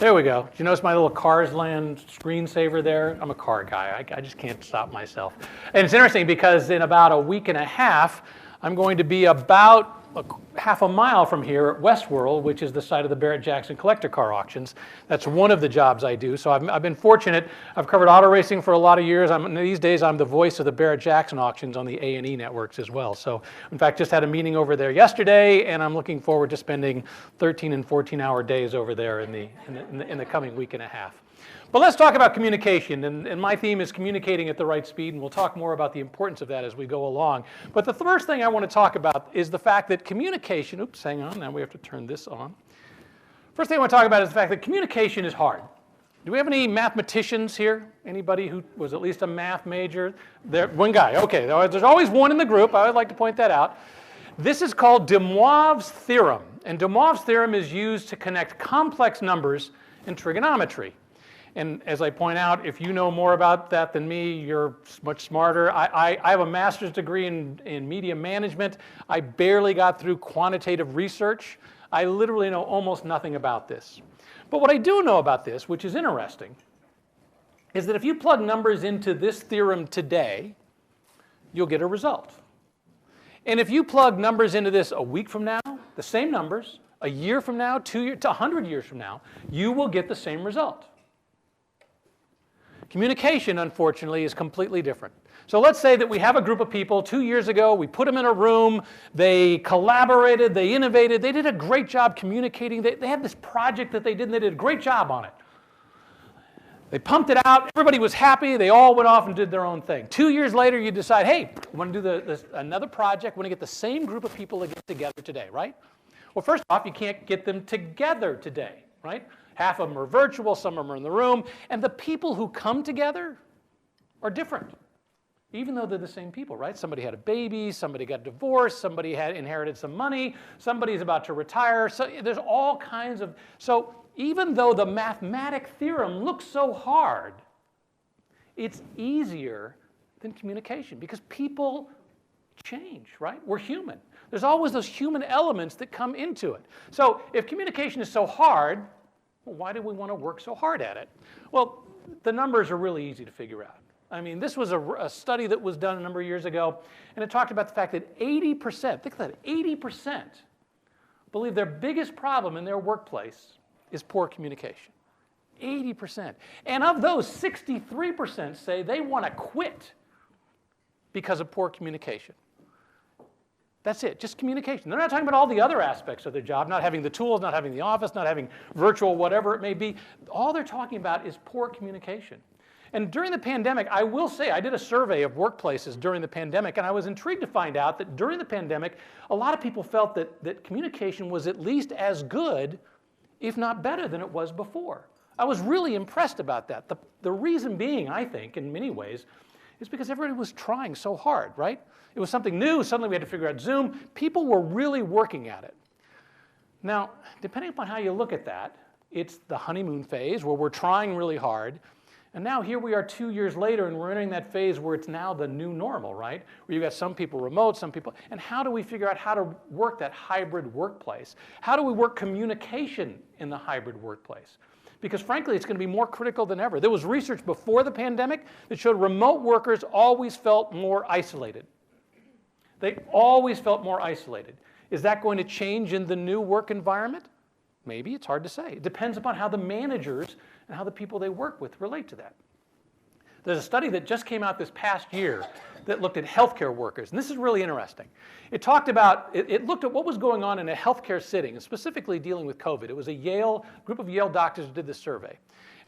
There we go. Do you notice my little Cars Land screensaver there? I'm a car guy. I just can't stop myself. And it's interesting because in about a week and a half, I'm going to be about half a mile from here at Westworld, which is the site of the Barrett-Jackson collector car auctions. That's one of the jobs I do. So I've been fortunate. I've covered auto racing for a lot of years. These days, I'm the voice of the Barrett-Jackson auctions on the A&E networks as well. So in fact, just had a meeting over there yesterday, and I'm looking forward to spending 13 and 14-hour days over there in the coming week and a half. But let's talk about communication, and my theme is communicating at the right speed, and we'll talk more about the importance of that as we go along. But the first thing I want to talk about is the fact that communication, oops, hang on, now we have to turn this on. First thing I want to talk about is the fact that communication is hard. Do we have any mathematicians here? Anybody who was at least a math major? There, one guy, okay, there's always one in the group, I would like to point that out. This is called de Moivre's theorem, and de Moivre's theorem is used to connect complex numbers in trigonometry. And as I point out, if you know more about that than me, you're much smarter. I have a master's degree in media management. I barely got through quantitative research. I literally know almost nothing about this. But what I do know about this, which is interesting, is that if you plug numbers into this theorem today, you'll get a result. And if you plug numbers into this a week from now, the same numbers, a year from now, 2 years, to 100 years from now, you will get the same result. Communication, unfortunately, is completely different. So let's say that we have a group of people 2 years ago, we put them in a room, they collaborated, they innovated, they did a great job communicating, they had this project that they did, and they did a great job on it. They pumped it out, everybody was happy, they all went off and did their own thing. 2 years later, you decide, hey, I want to do another project, I want to get the same group of people to get together today, right? Well, first off, you can't get them together today, right? Half of them are virtual, some of them are in the room, and the people who come together are different, even though they're the same people, right? Somebody had a baby, somebody got divorced, somebody had inherited some money, somebody's about to retire, so there's all kinds of, so even though the mathematic theorem looks so hard, it's easier than communication because people change, right? We're human. There's always those human elements that come into it. So if communication is so hard, well, why do we want to work so hard at it? Well, the numbers are really easy to figure out. I mean, this was a study that was done a number of years ago, and it talked about the fact that 80%, think of that, 80% believe their biggest problem in their workplace is poor communication. 80%. And of those, 63% say they want to quit because of poor communication. That's it, just communication. They're not talking about all the other aspects of their job, not having the tools, not having the office, not having virtual, whatever it may be. All they're talking about is poor communication. And during the pandemic, I will say, I did a survey of workplaces during the pandemic, and I was intrigued to find out that during the pandemic, a lot of people felt that communication was at least as good, if not better than it was before. I was really impressed about that. The reason being, I think, in many ways, is because everybody was trying so hard, right? It was something new. Suddenly we had to figure out Zoom. People were really working at it. Now, depending upon how you look at that, it's the honeymoon phase where we're trying really hard. And now here we are 2 years later, and we're entering that phase where it's now the new normal, right? Where you've got some people remote, some people. And how do we figure out how to work that hybrid workplace? How do we work communication in the hybrid workplace? Because frankly, it's going to be more critical than ever. There was research before the pandemic that showed remote workers always felt more isolated. They always felt more isolated. Is that going to change in the new work environment? Maybe, it's hard to say. It depends upon how the managers and how the people they work with relate to that. There's a study that just came out this past year that looked at healthcare workers, and this is really interesting. It looked at what was going on in a healthcare setting, and specifically dealing with COVID. It was a group of Yale doctors who did this survey.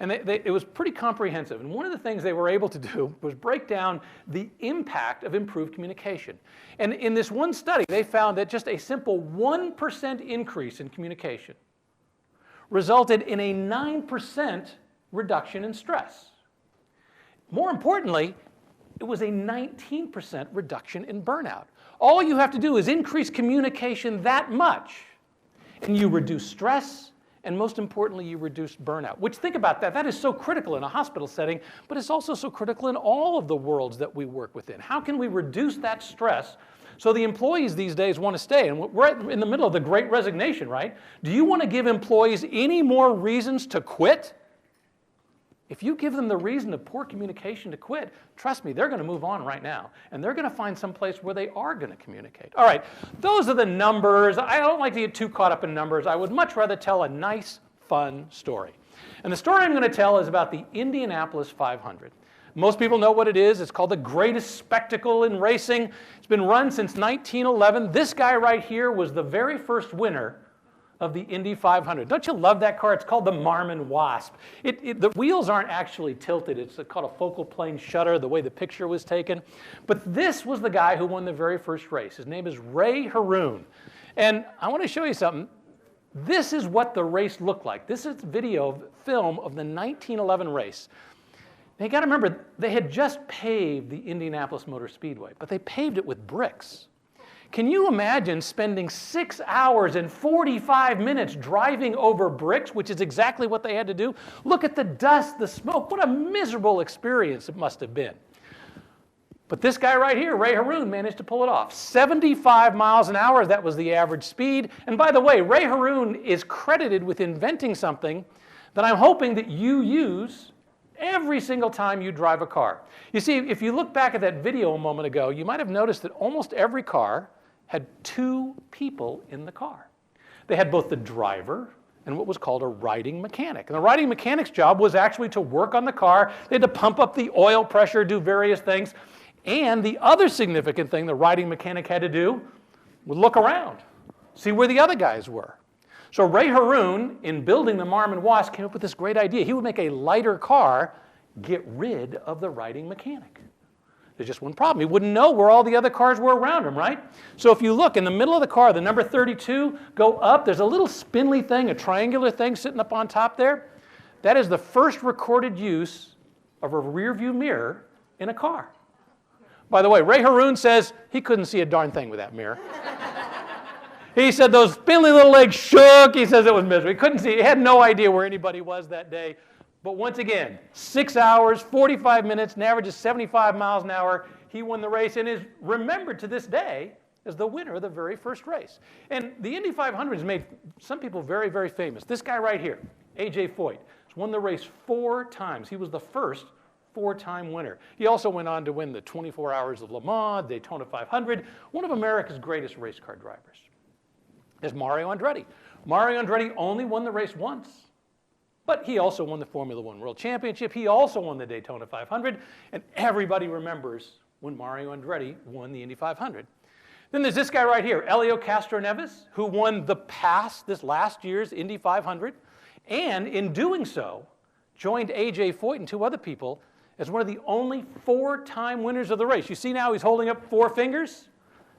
And it was pretty comprehensive. And one of the things they were able to do was break down the impact of improved communication. And in this one study, they found that just a simple 1% increase in communication resulted in a 9% reduction in stress. More importantly, it was a 19% reduction in burnout. All you have to do is increase communication that much, and you reduce stress, and most importantly, you reduce burnout. Which, think about that, that is so critical in a hospital setting, but it's also so critical in all of the worlds that we work within. How can we reduce that stress So the employees these days want to stay, and we're in the middle of the Great Resignation, right? Do you want to give employees any more reasons to quit? If you give them the reason of poor communication to quit, trust me, they're going to move on right now. And they're going to find some place where they are going to communicate. All right, those are the numbers. I don't like to get too caught up in numbers. I would much rather tell a nice, fun story. And the story I'm going to tell is about the Indianapolis 500. Most people know what it is. It's called the greatest spectacle in racing. It's been run since 1911. This guy right here was the very first winner of the Indy 500. Don't you love that car? It's called the Marmon Wasp. The wheels aren't actually tilted. It's called a focal plane shutter, the way the picture was taken. But this was the guy who won the very first race. His name is Ray Haroon. And I want to show you something. This is what the race looked like. This is film of the 1911 race. Now you got to remember, they had just paved the Indianapolis Motor Speedway, but they paved it with bricks. Can you imagine spending 6 hours and 45 minutes driving over bricks, which is exactly what they had to do? Look at the dust, the smoke. What a miserable experience it must have been. But this guy right here, Ray Haroon, managed to pull it off. 75 miles an hour, that was the average speed. And by the way, Ray Haroon is credited with inventing something that I'm hoping that you use every single time you drive a car. You see, if you look back at that video a moment ago, you might have noticed that almost every car had two people in the car. They had both the driver and what was called a riding mechanic. And the riding mechanic's job was actually to work on the car. They had to pump up the oil pressure, do various things. And the other significant thing the riding mechanic had to do was look around, see where the other guys were. So Ray Haroon, in building the Marmon Wasp, came up with this great idea. He would make a lighter car, get rid of the riding mechanic. There's just one problem. He wouldn't know where all the other cars were around him, right? So if you look in the middle of the car, the number 32, go up. There's a little spindly thing, a triangular thing sitting up on top there. That is the first recorded use of a rear view mirror in a car. By the way, Ray Haroon says he couldn't see a darn thing with that mirror. He said those spindly little legs shook. He says it was miserable. He couldn't see. He had no idea where anybody was that day. But once again, 6 hours, 45 minutes, an average of 75 miles an hour. He won the race and is remembered to this day as the winner of the very first race. And the Indy 500 has made some people very, very famous. This guy right here, A.J. Foyt, has won the race 4 times. He was the first 4-time winner. He also went on to win the 24 Hours of Le Mans, Daytona 500, one of America's greatest race car drivers. There's Mario Andretti. Mario Andretti only won the race once. But he also won the Formula One World Championship. He also won the Daytona 500. And everybody remembers when Mario Andretti won the Indy 500. Then there's this guy right here, Elio Castroneves, who won this last year's Indy 500. And in doing so, joined A.J. Foyt and 2 other people as one of the only 4-time winners of the race. You see now he's holding up 4 fingers?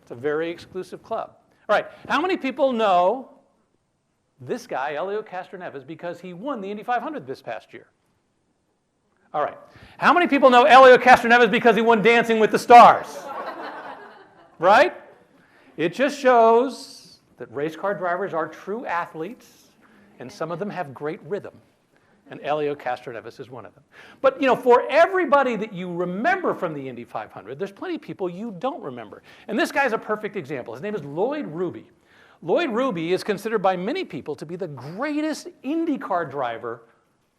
It's a very exclusive club. All right, how many people know this guy, Elio Castroneves, because he won the Indy 500 this past year? All right. How many people know Elio Castroneves because he won Dancing with the Stars? Right? It just shows that race car drivers are true athletes, and some of them have great rhythm. And Elio Castroneves is one of them. But, you know, for everybody that you remember from the Indy 500, there's plenty of people you don't remember. And this guy's a perfect example. His name is Lloyd Ruby. Lloyd Ruby is considered by many people to be the greatest IndyCar driver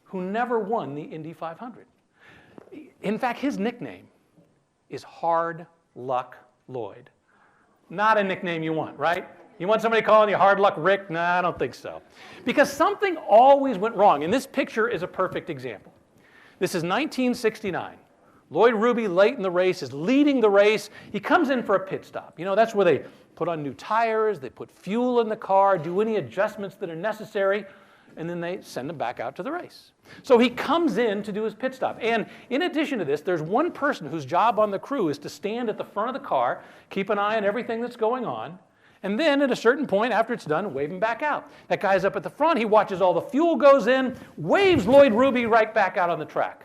who never won the Indy 500. In fact, his nickname is Hard Luck Lloyd. Not a nickname you want, right? You want somebody calling you Hard Luck Rick? Nah, I don't think so. Because something always went wrong. And this picture is a perfect example. This is 1969. Lloyd Ruby, late in the race, is leading the race. He comes in for a pit stop. You know, that's where they put on new tires, they put fuel in the car, do any adjustments that are necessary, and then they send him back out to the race. So he comes in to do his pit stop. And in addition to this, there's one person whose job on the crew is to stand at the front of the car, keep an eye on everything that's going on, and then at a certain point, after it's done, wave him back out. That guy's up at the front. He watches all the fuel goes in, waves Lloyd Ruby right back out on the track.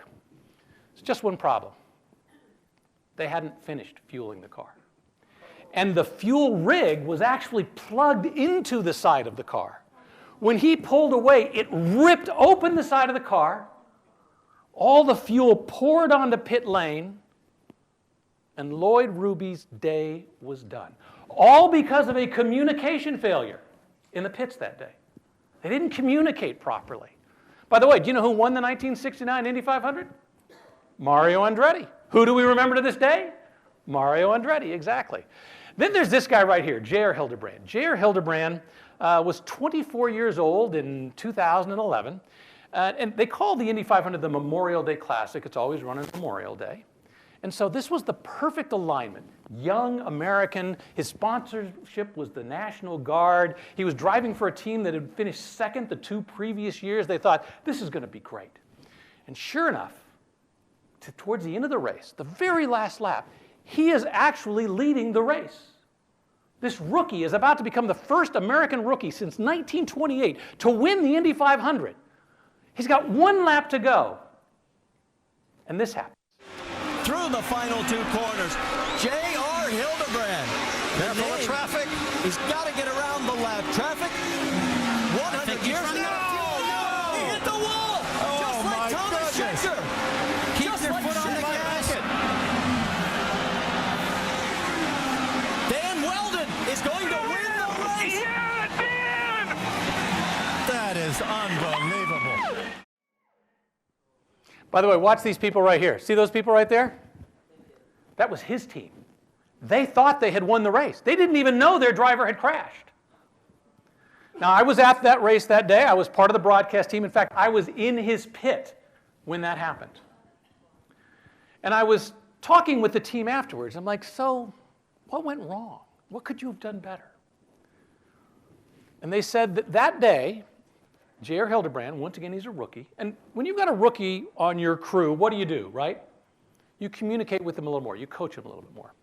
It's just one problem. They hadn't finished fueling the car. And the fuel rig was actually plugged into the side of the car. When he pulled away, it ripped open the side of the car. All the fuel poured onto pit lane, and Lloyd Ruby's day was done. All because of a communication failure in the pits that day. They didn't communicate properly. By the way, do you know who won the 1969 Indy 500? Mario Andretti. Who do we remember to this day? Mario Andretti, exactly. Then there's this guy right here, J.R. Hildebrand. J.R. Hildebrand was 24 years old in 2011. And they call the Indy 500 the Memorial Day Classic. It's always run on Memorial Day. And so this was the perfect alignment. Young American, his sponsorship was the National Guard. He was driving for a team that had finished second the 2 previous years. They thought, this is going to be great. And sure enough, towards the end of the race, the very last lap, he is actually leading the race. This rookie is about to become the first American rookie since 1928 to win the Indy 500. He's got 1 lap to go. And this happens. Through the final 2 corners, J.R. Hildebrand. Careful of traffic. He's got to get around the lap. Traffic. 100 years. No! He hit the wall. Just like Thomas Schechter. Keep your foot on the gas. Dan Weldon is going to win the race. Yeah, Dan! That is unbelievable. By the way, watch these people right here. See those people right there? That was his team. They thought they had won the race. They didn't even know their driver had crashed. Now, I was at that race that day. I was part of the broadcast team. In fact, I was in his pit when that happened. And I was talking with the team afterwards. I'm like, so what went wrong? What could you have done better? And they said that that day, J.R. Hildebrand, once again, he's a rookie. And when you've got a rookie on your crew, what do, right? You communicate with them a little more. You coach them a little bit more.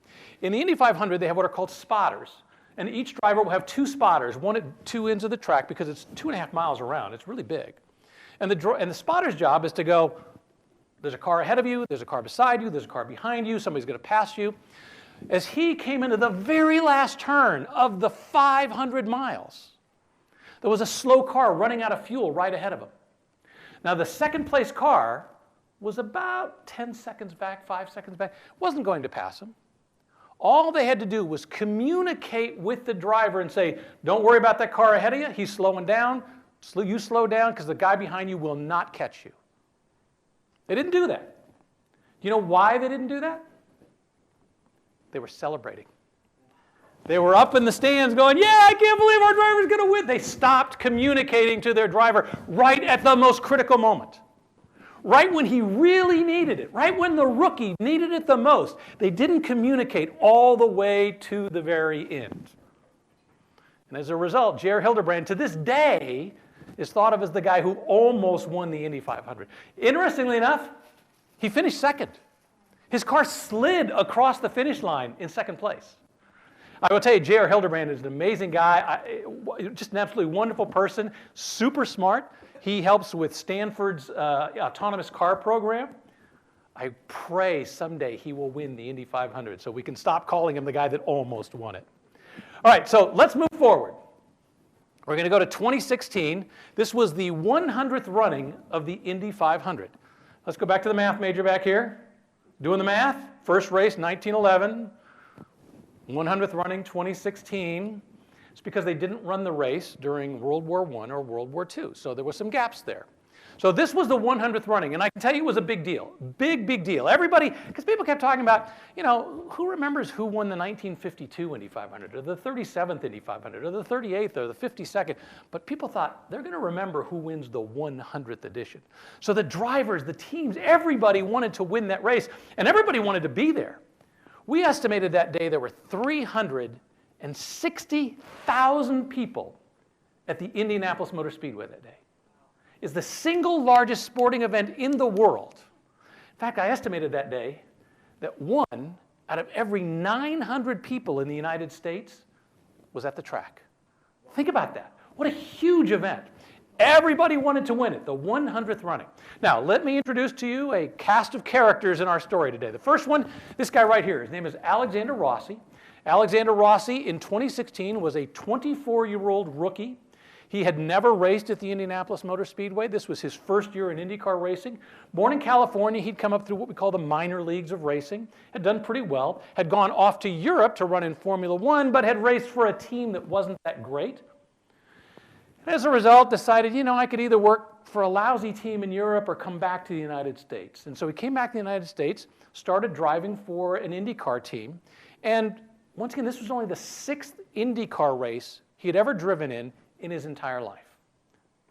In the Indy 500, they have what are called spotters. And each driver will have 2 spotters, one at 2 ends of the track because it's 2.5 miles around. It's really big. And the spotter's job is to go, there's a car ahead of you, there's a car beside you, there's a car behind you, somebody's going to pass you. As he came into the very last turn of the 500 miles, there was a slow car running out of fuel right ahead of him. Now, the second place car was about 10 seconds back, 5 seconds back. Wasn't going to pass him. All they had to do was communicate with the driver and say, don't worry about that car ahead of you. He's slowing down. You slow down because the guy behind you will not catch you. They didn't do that. Do you know why they didn't do that? They were celebrating. They were up in the stands going, yeah, I can't believe our driver's going to win. They stopped communicating to their driver right at the most critical moment. Right when he really needed it, right when the rookie needed it the most. They didn't communicate all the way to the very end. And as a result, J.R. Hildebrand, to this day, is thought of as the guy who almost won the Indy 500. Interestingly enough, he finished second. His car slid across the finish line in second place. I will tell you, J.R. Hildebrand is an amazing guy, just an absolutely wonderful person, super smart. He helps with Stanford's autonomous car program. I pray someday he will win the Indy 500 so we can stop calling him the guy that almost won it. All right, so let's move forward. We're going to go to 2016. This was the 100th running of the Indy 500. Let's go back to the math major back here. Doing the math. First race, 1911. 100th running, 2016. It's because they didn't run the race during World War I or World War II, so there were some gaps there. So this was the 100th running, and I can tell you it was a big deal. Big deal. Everybody, because people kept talking about, who remembers who won the 1952 Indy 500, or the 37th Indy 500, or the 38th, or the 52nd, but people thought they're going to remember who wins the 100th edition. So the drivers, the teams, everybody wanted to win that race, and everybody wanted to be there. We estimated that day there were 360,000 people at the Indianapolis Motor Speedway that day. It's the single largest sporting event in the world. In fact, I estimated that day that 1 out of every 900 people in the United States was at the track. Think about that. What a huge event. Everybody wanted to win it, the 100th running. Now, let me introduce to you a cast of characters in our story today. The first one, this guy right here. His name is Alexander Rossi. Alexander Rossi, in 2016, was a 24-year-old rookie. He had never raced at the Indianapolis Motor Speedway. This was his first year in IndyCar racing. Born in California, he'd come up through what we call the minor leagues of racing, had done pretty well, had gone off to Europe to run in Formula One, but had raced for a team that wasn't that great. And as a result, decided, I could either work for a lousy team in Europe or come back to the United States. And so he came back to the United States, started driving for an IndyCar team. And once again, this was only the 6th IndyCar race he had ever driven in his entire life,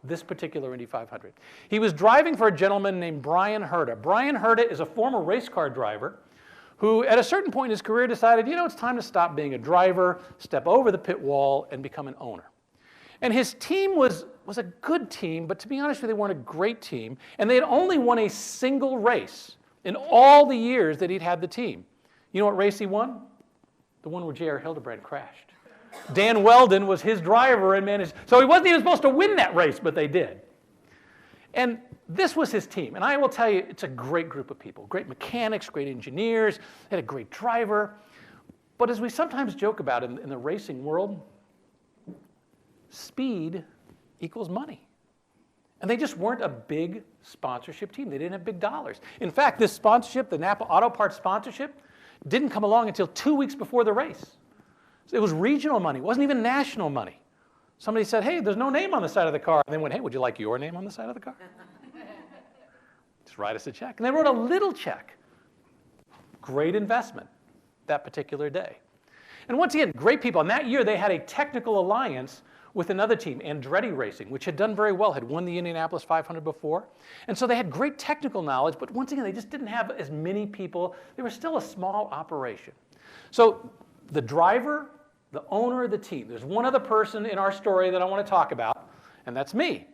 this particular Indy 500. He was driving for a gentleman named Brian Herta. Brian Herta is a former race car driver who, at a certain point in his career, decided, it's time to stop being a driver, step over the pit wall, and become an owner. And his team was a good team, but to be honest with you, they weren't a great team. And they had only won a single race in all the years that he'd had the team. You know what race he won? The one where J.R. Hildebrand crashed. Dan Weldon was his driver and managed. So he wasn't even supposed to win that race, but they did. And this was his team. And I will tell you, it's a great group of people. Great mechanics, great engineers. They had a great driver. But as we sometimes joke about in the racing world, speed equals money. And they just weren't a big sponsorship team. They didn't have big dollars. In fact, this sponsorship, the Napa Auto Parts sponsorship, didn't come along until 2 weeks before the race. It was regional money. It wasn't even national money. Somebody said, hey, there's no name on the side of the car. And they went, hey, would you like your name on the side of the car? Just write us a check. And they wrote a little check. Great investment that particular day. And once again, great people. And that year, they had a technical alliance with another team, Andretti Racing, which had done very well, had won the Indianapolis 500 before. And so they had great technical knowledge, but once again, they just didn't have as many people. They were still a small operation. So the driver, the owner of the team, there's one other person in our story that I want to talk about, and that's me.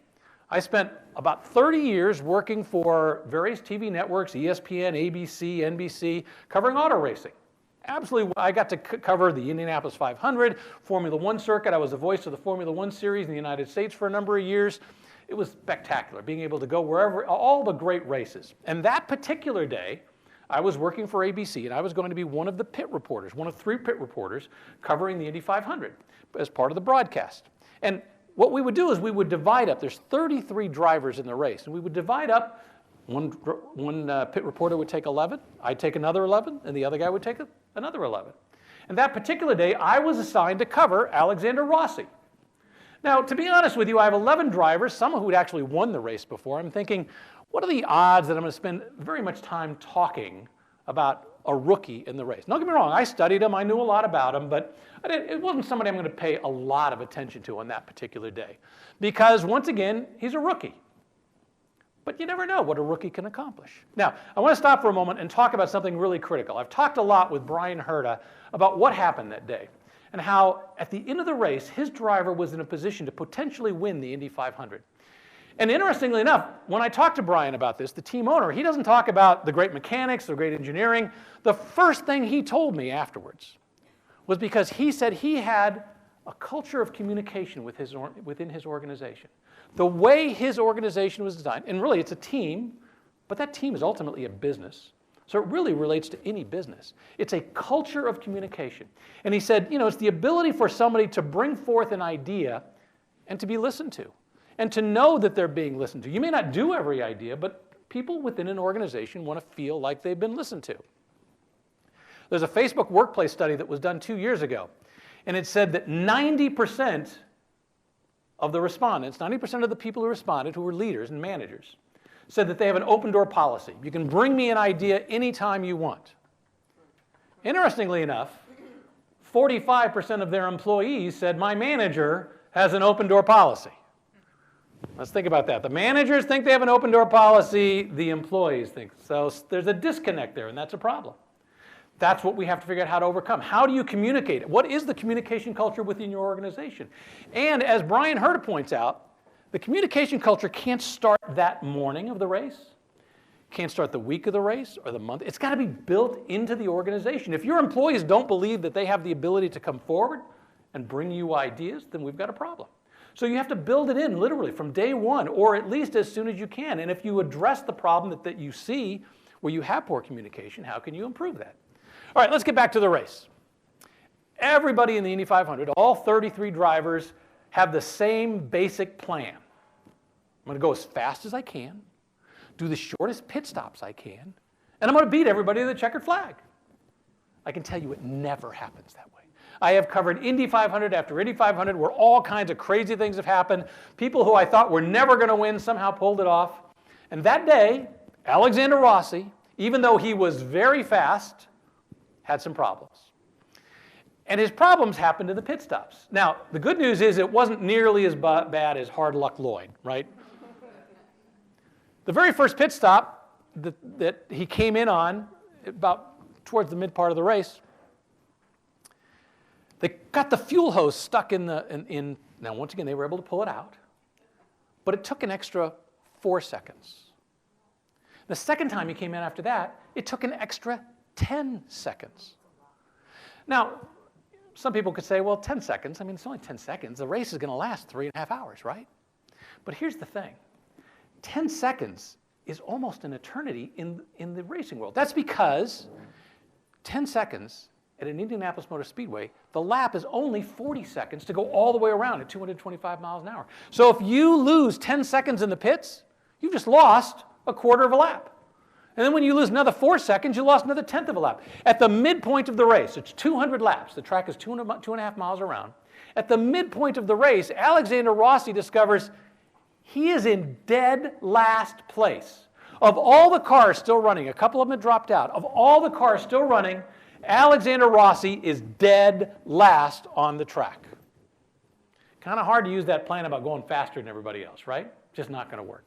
I spent about 30 years working for various TV networks, ESPN, ABC, NBC, covering auto racing. Absolutely, I got to cover the Indianapolis 500, Formula One circuit. I was the voice of the Formula One series in the United States for a number of years. It was spectacular, being able to go wherever, all the great races. And that particular day, I was working for ABC, and I was going to be one of the pit reporters, one of 3 pit reporters covering the Indy 500 as part of the broadcast. And what we would do is we would divide up. There's 33 drivers in the race, and we would divide up. One pit reporter would take 11, I'd take another 11, and the other guy would take another 11. And that particular day, I was assigned to cover Alexander Rossi. Now, to be honest with you, I have 11 drivers, some who had actually won the race before. I'm thinking, what are the odds that I'm going to spend very much time talking about a rookie in the race? Don't get me wrong, I studied him, I knew a lot about him, but it wasn't somebody I'm going to pay a lot of attention to on that particular day. Because, once again, he's a rookie. But you never know what a rookie can accomplish. Now, I want to stop for a moment and talk about something really critical. I've talked a lot with Brian Herta about what happened that day and how, at the end of the race, his driver was in a position to potentially win the Indy 500. And interestingly enough, when I talked to Brian about this, the team owner, he doesn't talk about the great mechanics, the great engineering. The first thing he told me afterwards was because he said he had a culture of communication within his organization. The way his organization was designed, and really it's a team, but that team is ultimately a business. So it really relates to any business. It's a culture of communication. And he said, it's the ability for somebody to bring forth an idea and to be listened to, and to know that they're being listened to. You may not do every idea, but people within an organization want to feel like they've been listened to. There's a Facebook workplace study that was done 2 years ago, and it said that 90% of the respondents, 90% of the people who responded, who were leaders and managers, said that they have an open door policy. You can bring me an idea anytime you want. Interestingly enough, 45% of their employees said, my manager has an open door policy. Let's think about that. The managers think they have an open door policy, the employees think. So there's a disconnect there, and that's a problem. That's what we have to figure out how to overcome. How do you communicate it? What is the communication culture within your organization? And as Brian Herta points out, the communication culture can't start that morning of the race, can't start the week of the race or the month. It's got to be built into the organization. If your employees don't believe that they have the ability to come forward and bring you ideas, then we've got a problem. So you have to build it in literally from day one, or at least as soon as you can. And if you address the problem that you see where you have poor communication, how can you improve that? All right, let's get back to the race. Everybody in the Indy 500, all 33 drivers, have the same basic plan. I'm going to go as fast as I can, do the shortest pit stops I can, and I'm going to beat everybody to the checkered flag. I can tell you it never happens that way. I have covered Indy 500 after Indy 500 where all kinds of crazy things have happened. People who I thought were never going to win somehow pulled it off. And that day, Alexander Rossi, even though he was very fast, had some problems. And his problems happened in the pit stops. Now, the good news is it wasn't nearly as bad as Hard Luck Lloyd, right? The very first pit stop that he came in on, about towards the mid part of the race, they got the fuel hose stuck in the, now once again, they were able to pull it out, but it took an extra 4 seconds. The second time he came in after that, it took an extra 10 seconds. Now, some people could say, well, 10 seconds, I mean, it's only 10 seconds. The race is going to last 3.5 hours, right? But here's the thing. 10 seconds is almost an eternity in the racing world. That's because 10 seconds at an Indianapolis Motor Speedway, the lap is only 40 seconds to go all the way around at 225 miles an hour. So if you lose 10 seconds in the pits, you've just lost a quarter of a lap. And then when you lose another 4 seconds, you lost another tenth of a lap. At the midpoint of the race, it's 200 laps. The track is 2.5 miles around. At the midpoint of the race, Alexander Rossi discovers he is in dead last place. Of all the cars still running, a couple of them had dropped out. Of all the cars still running, Alexander Rossi is dead last on the track. Kind of hard to use that plan about going faster than everybody else, right? Just not going to work.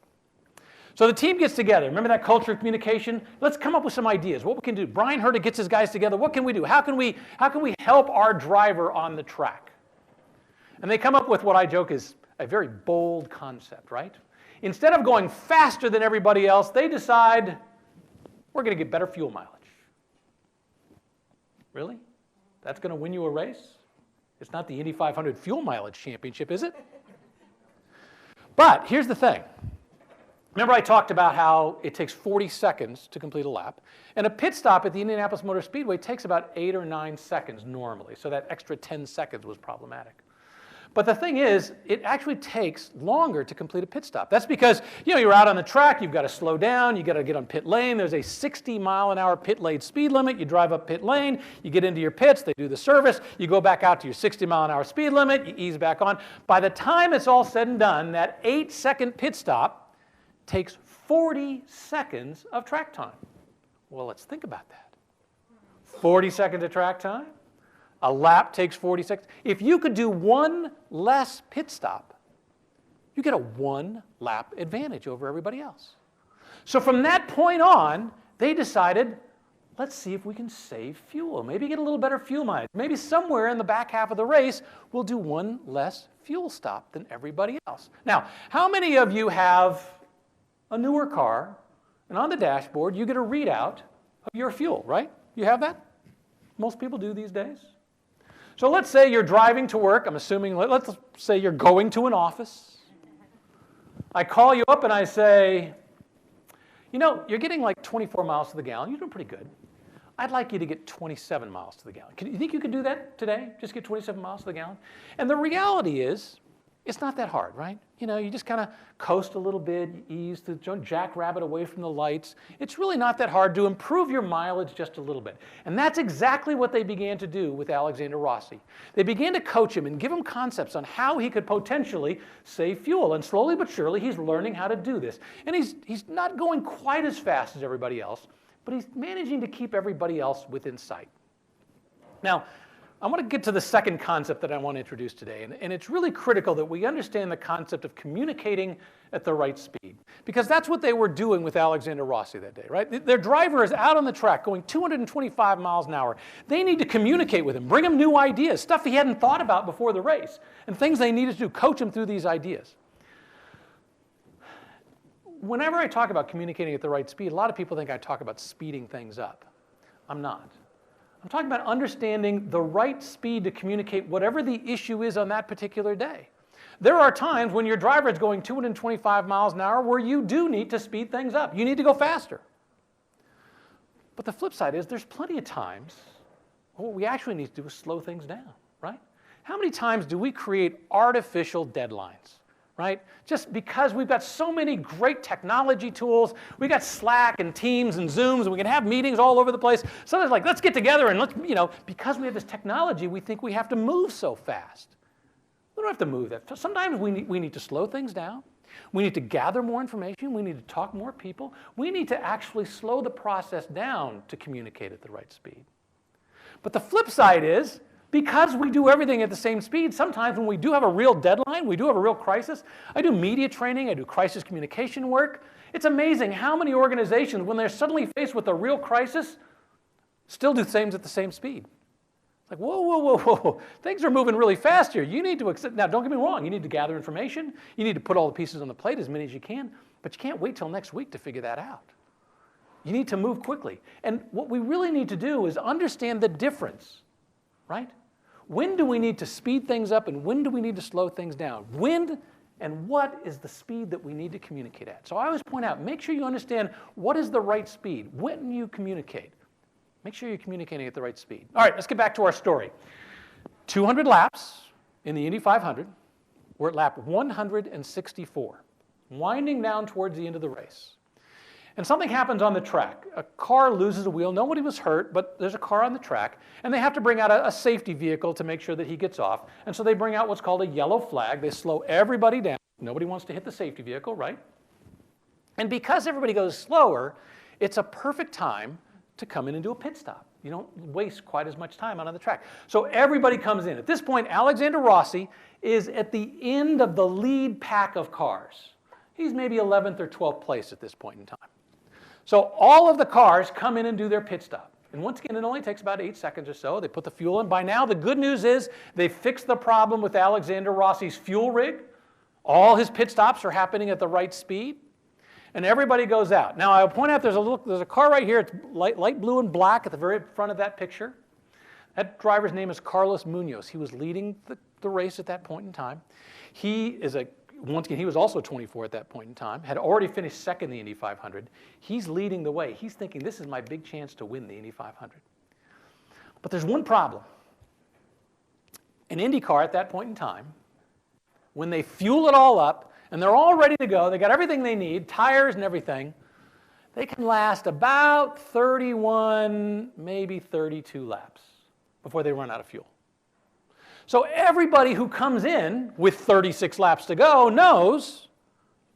So the team gets together. Remember that culture of communication? Let's come up with some ideas. What we can do. Brian Herta gets his guys together. What can we do? How can we help our driver on the track? And they come up with what I joke is a very bold concept, right? Instead of going faster than everybody else, they decide we're going to get better fuel mileage. Really? That's going to win you a race? It's not the Indy 500 fuel mileage championship, is it? But here's the thing. Remember I talked about how it takes 40 seconds to complete a lap, and a pit stop at the Indianapolis Motor Speedway takes about 8 or 9 seconds normally, so that extra 10 seconds was problematic. But the thing is, it actually takes longer to complete a pit stop. That's because, you're out on the track, you've got to slow down, you've got to get on pit lane, there's a 60-mile-an-hour pit lane speed limit, you drive up pit lane, you get into your pits, they do the service, you go back out to your 60-mile-an-hour speed limit, you ease back on. By the time it's all said and done, that 8-second pit stop takes 40 seconds of track time. Well, let's think about that. 40 seconds of track time? A lap takes 40 seconds. If you could do one less pit stop, you get a 1-lap advantage over everybody else. So from that point on, they decided, let's see if we can save fuel. Maybe get a little better fuel mileage. Maybe somewhere in the back half of the race, we'll do one less fuel stop than everybody else. Now, how many of you have a newer car, and on the dashboard, you get a readout of your fuel, right? You have that? Most people do these days. So let's say you're driving to work. I'm assuming, let's say you're going to an office. I call you up and I say, you're getting like 24 miles to the gallon. You're doing pretty good. I'd like you to get 27 miles to the gallon. You think you could do that today? Just get 27 miles to the gallon? And the reality is, it's not that hard, right? You just kind of coast a little bit, ease, don't jackrabbit away from the lights. It's really not that hard to improve your mileage just a little bit. And that's exactly what they began to do with Alexander Rossi. They began to coach him and give him concepts on how he could potentially save fuel. And slowly but surely, he's learning how to do this. And he's not going quite as fast as everybody else, but he's managing to keep everybody else within sight. Now, I want to get to the second concept that I want to introduce today, and it's really critical that we understand the concept of communicating at the right speed, because that's what they were doing with Alexander Rossi that day, right? Their driver is out on the track going 225 miles an hour. They need to communicate with him, bring him new ideas, stuff he hadn't thought about before the race, and things they needed to do, coach him through these ideas. Whenever I talk about communicating at the right speed, a lot of people think I talk about speeding things up. I'm not. I'm talking about understanding the right speed to communicate whatever the issue is on that particular day. There are times when your driver is going 225 miles an hour where you do need to speed things up. You need to go faster. But the flip side is there's plenty of times what we actually need to do is slow things down, right? How many times do we create artificial deadlines, right? Just because we've got so many great technology tools, we got Slack and Teams and Zooms, and we can have meetings all over the place. Sometimes like, let's get together and let's, because we have this technology, we think we have to move so fast. We don't have to move that. Sometimes we need to slow things down. We need to gather more information. We need to talk to more people. We need to actually slow the process down to communicate at the right speed. But the flip side is, because we do everything at the same speed, sometimes when we do have a real deadline, we do have a real crisis. I do media training, I do crisis communication work. It's amazing how many organizations, when they're suddenly faced with a real crisis, still do things at the same speed. It's like, whoa, whoa, whoa, whoa. Things are moving really fast here. You need to accept, now don't get me wrong, you need to gather information. You need to put all the pieces on the plate, as many as you can, but you can't wait till next week to figure that out. You need to move quickly. And what we really need to do is understand the difference, right? When do we need to speed things up and when do we need to slow things down? When and what is the speed that we need to communicate at? So I always point out, make sure you understand what is the right speed when you communicate. Make sure you're communicating at the right speed. All right, let's get back to our story. 200 laps in the Indy 500. We're at lap 164, winding down towards the end of the race. And something happens on the track. A car loses a wheel. Nobody was hurt, but there's a car on the track, and they have to bring out a safety vehicle to make sure that he gets off. And so they bring out what's called a yellow flag. They slow everybody down. Nobody wants to hit the safety vehicle, right? And because everybody goes slower, it's a perfect time to come in and do a pit stop. You don't waste quite as much time out on the track. So everybody comes in. At this point, Alexander Rossi is at the end of the lead pack of cars. He's maybe 11th or 12th place at this point in time. So all of the cars come in and do their pit stop. And once again, it only takes about 8 seconds or so. They put the fuel in. By now, the good news is they fixed the problem with Alexander Rossi's fuel rig. All his pit stops are happening at the right speed. And everybody goes out. Now, I'll point out there's a car right here. It's light blue and black at the very front of that picture. That driver's name is Carlos Munoz. He was leading the race at that point in time. Once again, he was also 24 at that point in time, had already finished second in the Indy 500. He's leading the way. He's thinking, this is my big chance to win the Indy 500. But there's one problem. An Indy car at that point in time, when they fuel it all up, and they're all ready to go, they got everything they need, tires and everything, they can last about 31, maybe 32 laps before they run out of fuel. So everybody who comes in with 36 laps to go knows,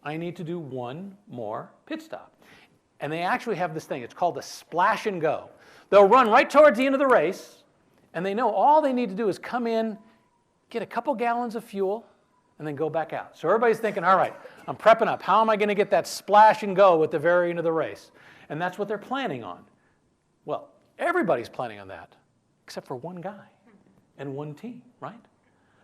I need to do one more pit stop. And they actually have this thing. It's called the splash and go. They'll run right towards the end of the race, and they know all they need to do is come in, get a couple gallons of fuel, and then go back out. So everybody's thinking, all right, I'm prepping up. How am I going to get that splash and go at the very end of the race? And that's what they're planning on. Well, everybody's planning on that, except for one guy and one team, right?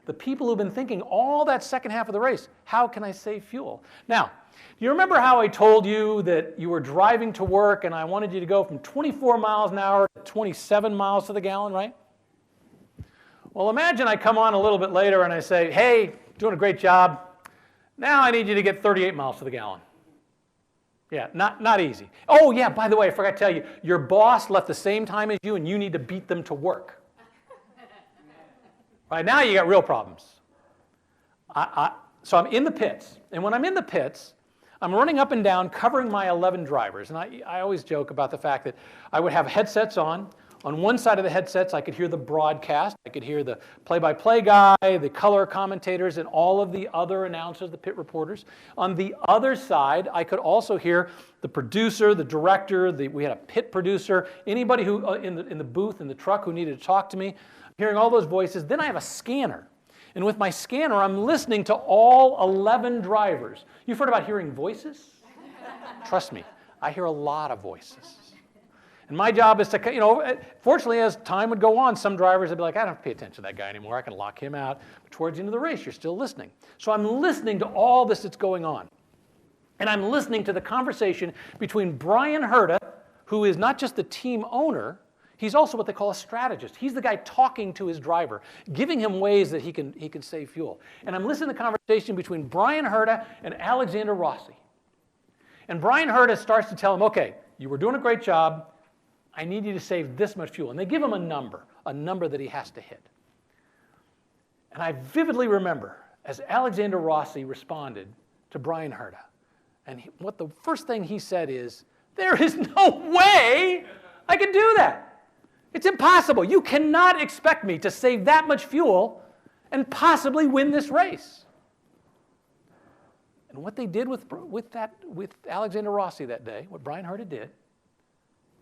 The people who've been thinking all that second half of the race, how can I save fuel? Now, do you remember how I told you that you were driving to work and I wanted you to go from 24 miles an hour to 27 miles to the gallon, right? Well, imagine I come on a little bit later and I say, hey, doing a great job. Now I need you to get 38 miles to the gallon. Yeah, not easy. Oh, yeah, by the way, I forgot to tell you, your boss left the same time as you and you need to beat them to work. Right, now you got real problems. So I'm in the pits. And when I'm in the pits, I'm running up and down covering my 11 drivers. And I always joke about the fact that I would have headsets on. On one side of the headsets, I could hear the broadcast. I could hear the play-by-play guy, the color commentators, and all of the other announcers, the pit reporters. On the other side, I could also hear the producer, the director. We had a pit producer, anybody who in the booth, in the truck who needed to talk to me. Hearing all those voices. Then I have a scanner. And with my scanner, I'm listening to all 11 drivers. You've heard about hearing voices? Trust me, I hear a lot of voices. And my job is to, fortunately, as time would go on, some drivers would be like, I don't have to pay attention to that guy anymore. I can lock him out. But towards the end of the race, you're still listening. So I'm listening to all this that's going on. And I'm listening to the conversation between Brian Herta, who is not just the team owner, he's also what they call a strategist. He's the guy talking to his driver, giving him ways that he can save fuel. And I'm listening to the conversation between Brian Herta and Alexander Rossi. And Brian Herta starts to tell him, okay, you were doing a great job. I need you to save this much fuel. And they give him a number that he has to hit. And I vividly remember as Alexander Rossi responded to Brian Herta, and what the first thing he said is, there is no way I can do that. It's impossible. You cannot expect me to save that much fuel and possibly win this race. And what they did with Alexander Rossi that day, what Brian Herta did,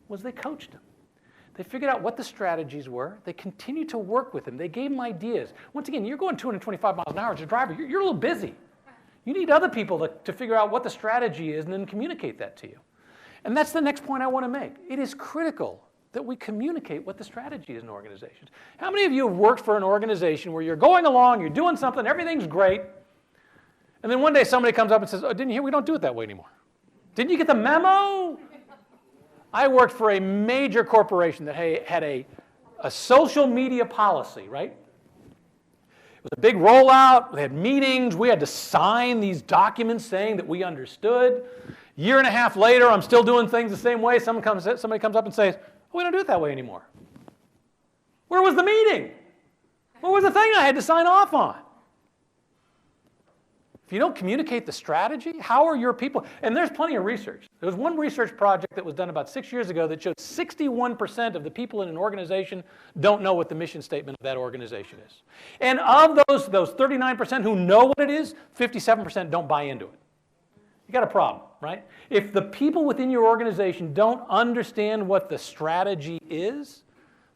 was they coached him. They figured out what the strategies were. They continued to work with him. They gave him ideas. Once again, you're going 225 miles an hour as a driver. You're a little busy. You need other people to figure out what the strategy is and then communicate that to you. And that's the next point I want to make. It is critical that we communicate what the strategy is in organizations. How many of you have worked for an organization where you're going along, you're doing something, everything's great, and then one day somebody comes up and says, oh, didn't you hear? We don't do it that way anymore. Didn't you get the memo? I worked for a major corporation that had a social media policy, right? It was a big rollout. We had meetings. We had to sign these documents saying that we understood. Year and a half later, I'm still doing things the same way. Somebody comes up and says, oh, we don't do it that way anymore. Where was the meeting? What was the thing I had to sign off on? If you don't communicate the strategy, how are your people? And there's plenty of research. There was one research project that was done about 6 years ago that showed 61% of the people in an organization don't know what the mission statement of that organization is. And of those 39% who know what it is, 57% don't buy into it. You got a problem, right? If the people within your organization don't understand what the strategy is,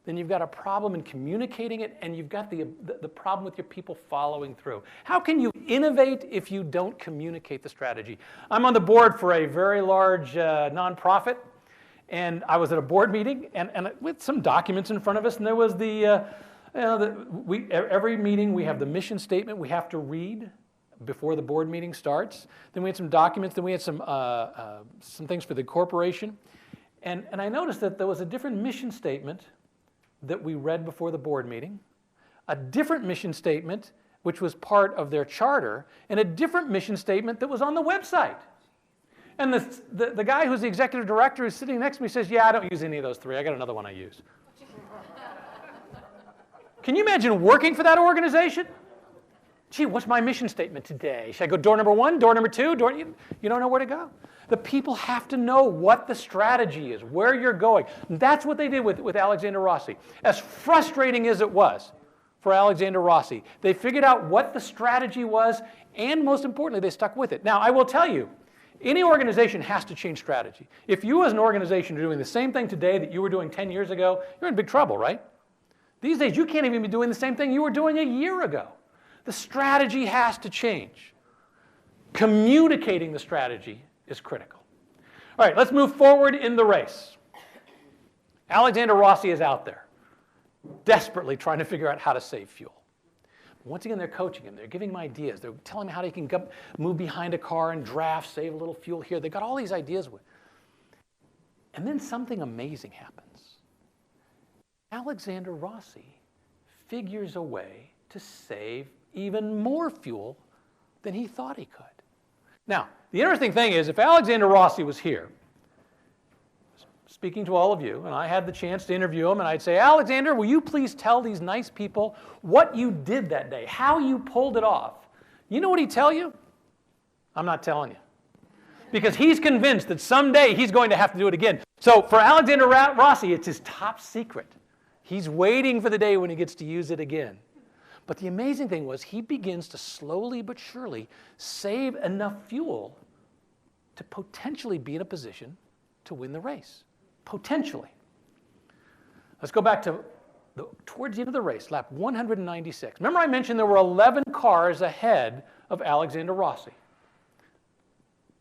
then you've got a problem in communicating it, and you've got the problem with your people following through. How can you innovate if you don't communicate the strategy? I'm on the board for a very large nonprofit, and I was at a board meeting, and with some documents in front of us, and there was every meeting we have the mission statement we have to read before the board meeting starts. Then we had some documents, then we had some things for the corporation, and I noticed that there was a different mission statement that we read before the board meeting, a different mission statement which was part of their charter, and a different mission statement that was on the website. And the guy who's the executive director who's sitting next to me says, yeah, I don't use any of those three. I got another one I use. Can you imagine working for that organization? Gee, what's my mission statement today? Should I go door number one, door number two? You don't know where to go. The people have to know what the strategy is, where you're going. That's what they did with Alexander Rossi. As frustrating as it was for Alexander Rossi, they figured out what the strategy was, and most importantly, they stuck with it. Now, I will tell you, any organization has to change strategy. If you as an organization are doing the same thing today that you were doing 10 years ago, you're in big trouble, right? These days, you can't even be doing the same thing you were doing a year ago. The strategy has to change. Communicating the strategy is critical. All right, let's move forward in the race. Alexander Rossi is out there, desperately trying to figure out how to save fuel. Once again, they're coaching him. They're giving him ideas. They're telling him how he can move behind a car and draft, save a little fuel here. They've got all these ideas. And then something amazing happens. Alexander Rossi figures a way to save even more fuel than he thought he could. Now, the interesting thing is, if Alexander Rossi was here, speaking to all of you, and I had the chance to interview him, and I'd say, Alexander, will you please tell these nice people what you did that day, how you pulled it off? You know what he'd tell you? I'm not telling you. Because he's convinced that someday he's going to have to do it again. So for Alexander Rossi, it's his top secret. He's waiting for the day when he gets to use it again. But the amazing thing was he begins to slowly but surely save enough fuel to potentially be in a position to win the race. Potentially. Let's go back to towards the end of the race, lap 196. Remember I mentioned there were 11 cars ahead of Alexander Rossi.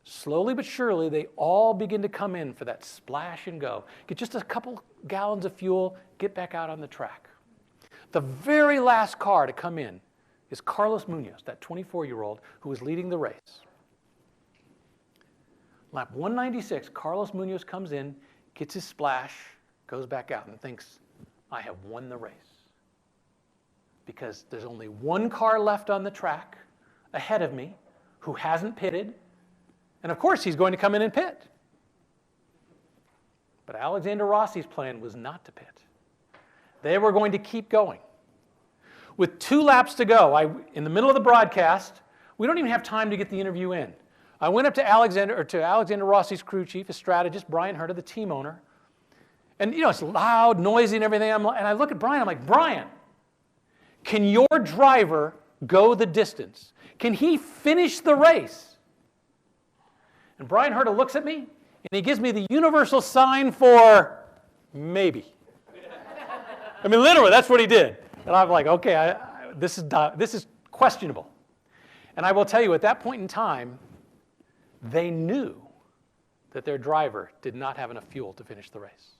Slowly but surely, they all begin to come in for that splash and go. Get just a couple gallons of fuel, get back out on the track. The very last car to come in is Carlos Munoz, that 24-year-old who was leading the race. Lap 196, Carlos Munoz comes in, gets his splash, goes back out and thinks, I have won the race. Because there's only one car left on the track ahead of me who hasn't pitted, and of course he's going to come in and pit. But Alexander Rossi's plan was not to pit. They were going to keep going. With 2 laps to go, in the middle of the broadcast, we don't even have time to get the interview in. I went up to Alexander Rossi's crew chief, his strategist, Brian Herta, the team owner. And it's loud, noisy and everything. And I look at Brian, I'm like, Brian, can your driver go the distance? Can he finish the race? And Brian Herta looks at me, and he gives me the universal sign for maybe. I mean, literally, that's what he did. And I'm like, okay, this is questionable. And I will tell you, at that point in time, they knew that their driver did not have enough fuel to finish the race.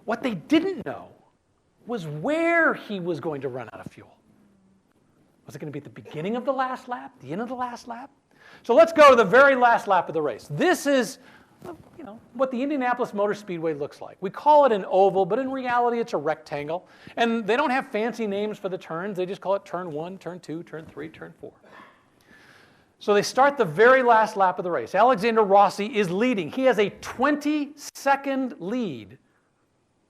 What they didn't know was where he was going to run out of fuel. Was it going to be at the beginning of the last lap, the end of the last lap? So let's go to the very last lap of the race. This is what the Indianapolis Motor Speedway looks like. We call it an oval, but in reality it's a rectangle. And they don't have fancy names for the turns. They just call it turn 1, turn 2, turn 3, turn 4. So they start the very last lap of the race. Alexander Rossi is leading. He has a 20-second lead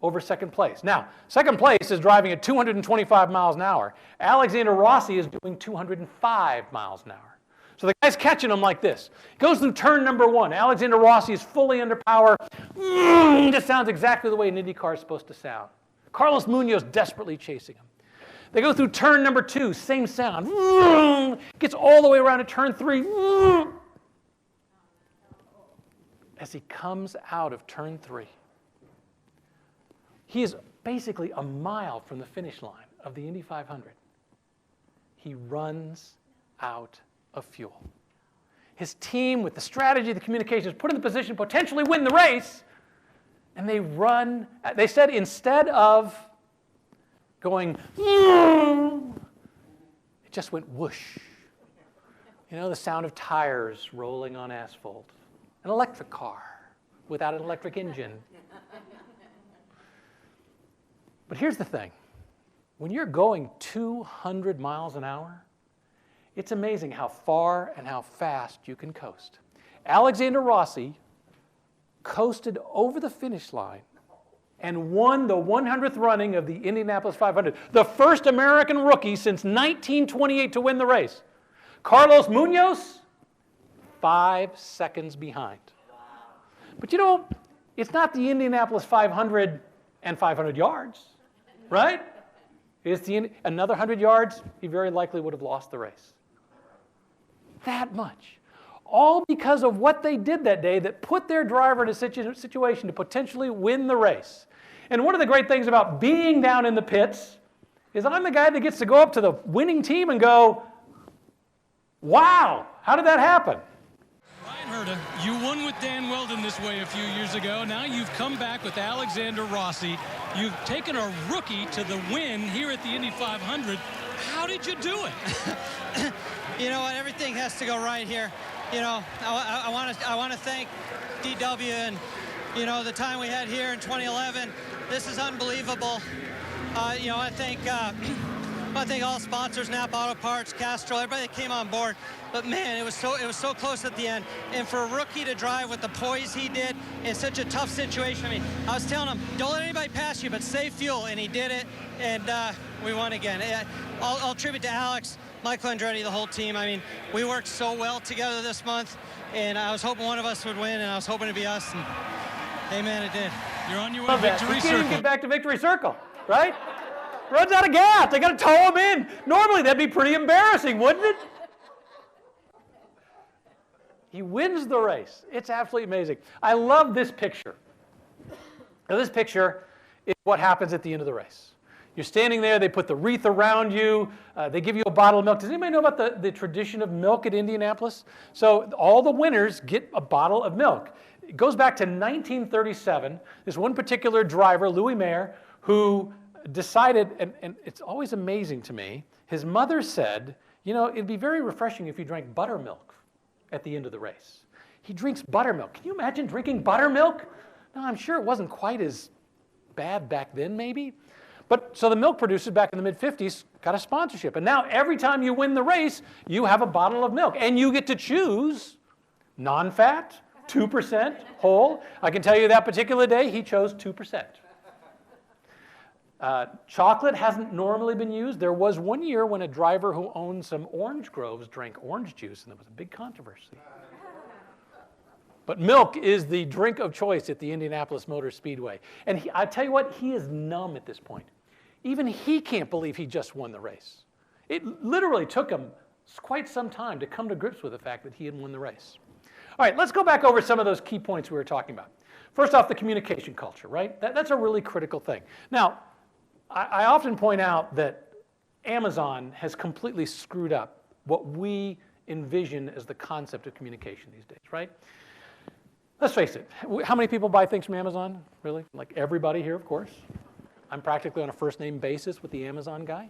over second place. Now, second place is driving at 225 miles an hour. Alexander Rossi is doing 205 miles an hour. So the guy's catching him like this. He goes through turn number 1. Alexander Rossi is fully under power. Just sounds exactly the way an Indy car is supposed to sound. Carlos Munoz desperately chasing him. They go through turn number 2, same sound. Gets all the way around to turn 3. As he comes out of turn 3, he is basically a mile from the finish line of the Indy 500. He runs out of fuel. His team, with the strategy, the communications, put in the position to potentially win the race, and they said instead of going, it just went whoosh. The sound of tires rolling on asphalt. An electric car without an electric engine. But here's the thing. When you're going 200 miles an hour, it's amazing how far and how fast you can coast. Alexander Rossi coasted over the finish line and won the 100th running of the Indianapolis 500, the first American rookie since 1928 to win the race. Carlos Munoz, 5 seconds behind. But it's not the Indianapolis 500 and 500 yards, right? It's another 100 yards, he very likely would have lost the race. That much. All because of what they did that day that put their driver in a situation to potentially win the race. And one of the great things about being down in the pits is I'm the guy that gets to go up to the winning team and go, wow, how did that happen? Ryan Herta, you won with Dan Weldon this way a few years ago. Now you've come back with Alexander Rossi. You've taken a rookie to the win here at the Indy 500. How did you do it? You know what? Everything has to go right here. I want to thank DW and the time we had here in 2011. This is unbelievable. I thank all sponsors, Napa Auto Parts, Castro, everybody that came on board. But man, it was so close at the end. And for a rookie to drive with the poise he did in such a tough situation, I was telling him, don't let anybody pass you, but save fuel, and he did it, and we won again. I'll tribute to Alex, Michael Andretti, the whole team. We worked so well together this month, and I was hoping one of us would win, and I was hoping to be us. And hey, man, it did. You're on your way to victory You circle. can't even get back to victory circle, right? Runs out of gas. They got to tow him in. Normally, that'd be pretty embarrassing, wouldn't it? He wins the race. It's absolutely amazing. I love this picture. Now, this picture is what happens at the end of the race. You're standing there. They put the wreath around you. They give you a bottle of milk. Does anybody know about the tradition of milk at Indianapolis? So all the winners get a bottle of milk. It goes back to 1937. This one particular driver, Louis Mayer, who decided, and it's always amazing to me, his mother said, it'd be very refreshing if you drank buttermilk at the end of the race. He drinks buttermilk. Can you imagine drinking buttermilk? No, I'm sure it wasn't quite as bad back then, maybe. But so the milk producers back in the mid-50s got a sponsorship. And now every time you win the race, you have a bottle of milk. And you get to choose non-fat, 2% whole. I can tell you that particular day, he chose 2%. Chocolate hasn't normally been used. There was one year when a driver who owned some orange groves drank orange juice, and there was a big controversy. But milk is the drink of choice at the Indianapolis Motor Speedway. And I tell you what, he is numb at this point. Even he can't believe he just won the race. It literally took him quite some time to come to grips with the fact that he had won the race. All right, let's go back over some of those key points we were talking about. First off, the communication culture, right? That's a really critical thing. Now, I often point out that Amazon has completely screwed up what we envision as the concept of communication these days, right? Let's face it, how many people buy things from Amazon, really? Like everybody here, of course. I'm practically on a first-name basis with the Amazon guy.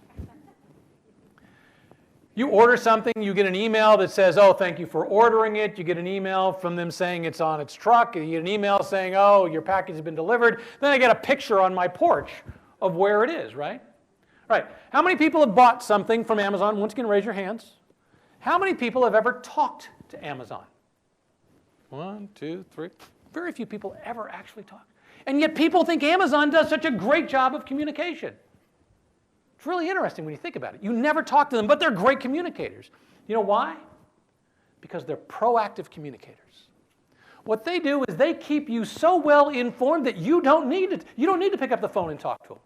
You order something, you get an email that says, oh, thank you for ordering it. You get an email from them saying it's on its truck. You get an email saying, oh, your package has been delivered. Then I get a picture on my porch of where it is, right? All right, how many people have bought something from Amazon? Once again, raise your hands. How many people have ever talked to Amazon? 1, 2, 3. Very few people ever actually talk. And yet people think Amazon does such a great job of communication. It's really interesting when you think about it. You never talk to them, but they're great communicators. You know why? Because they're proactive communicators. What they do is they keep you so well informed that you don't need to pick up the phone and talk to them.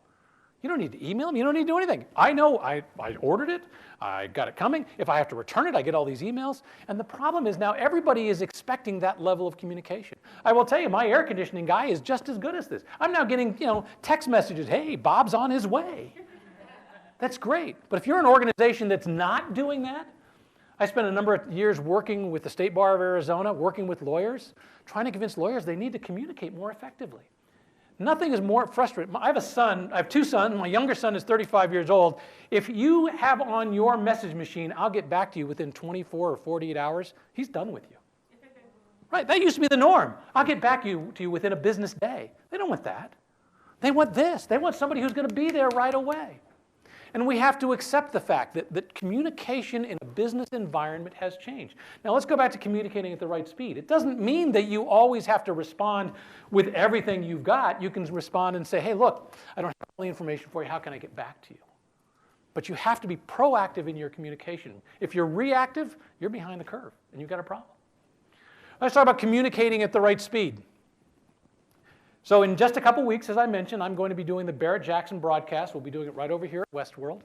You don't need to email them. You don't need to do anything. I know I ordered it. I got it coming. If I have to return it, I get all these emails. And the problem is now everybody is expecting that level of communication. I will tell you, my air conditioning guy is just as good as this. I'm now getting, text messages. Hey, Bob's on his way. That's great. But if you're an organization that's not doing that, I spent a number of years working with the State Bar of Arizona, working with lawyers, trying to convince lawyers they need to communicate more effectively. Nothing is more frustrating. I have two sons. My younger son is 35 years old. If you have on your message machine, I'll get back to you within 24 or 48 hours, he's done with you. Right? That used to be the norm. I'll get back to you within a business day. They don't want that. They want this. They want somebody who's going to be there right away. And we have to accept the fact that communication in a business environment has changed. Now let's go back to communicating at the right speed. It doesn't mean that you always have to respond with everything you've got. You can respond and say, hey, look, I don't have all the information for you. How can I get back to you? But you have to be proactive in your communication. If you're reactive, you're behind the curve, and you've got a problem. Let's talk about communicating at the right speed. So in just a couple weeks, as I mentioned, I'm going to be doing the Barrett-Jackson Broadcast. We'll be doing it right over here at Westworld.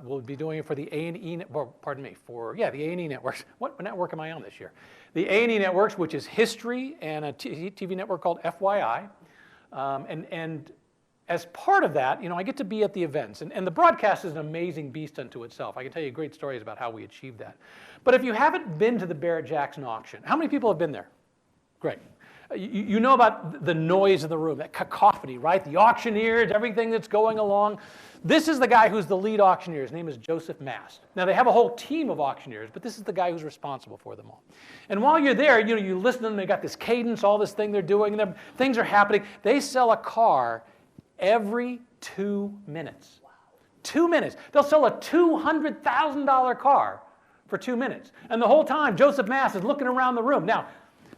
We'll be doing it for the A&E, the A&E networks. What network am I on this year? The A&E networks, which is History, and a TV network called FYI. And as part of that, I get to be at the events. And the broadcast is an amazing beast unto itself. I can tell you great stories about how we achieved that. But if you haven't been to the Barrett-Jackson auction, how many people have been there? Great. You know about the noise in the room, that cacophony, right? The auctioneers, everything that's going along. This is the guy who's the lead auctioneer. His name is Joseph Mast. Now, they have a whole team of auctioneers, but this is the guy who's responsible for them all. And while you're there, you listen to them. They got this cadence, all this thing they're doing, and things are happening. They sell a car every 2 minutes. 2 minutes. They'll sell a $200,000 car for 2 minutes. And the whole time, Joseph Mast is looking around the room. Now,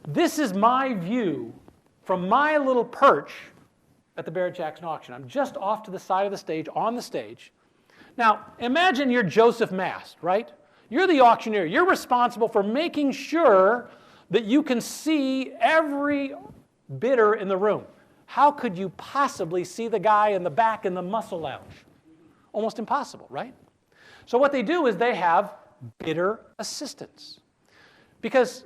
this is my view from my little perch at the Barrett-Jackson auction. I'm just off to the side of the stage, on the stage. Now, imagine you're Joseph Mast, right? You're the auctioneer. You're responsible for making sure that you can see every bidder in the room. How could you possibly see the guy in the back in the muscle lounge? Almost impossible, right? So what they do is they have bidder assistants. Because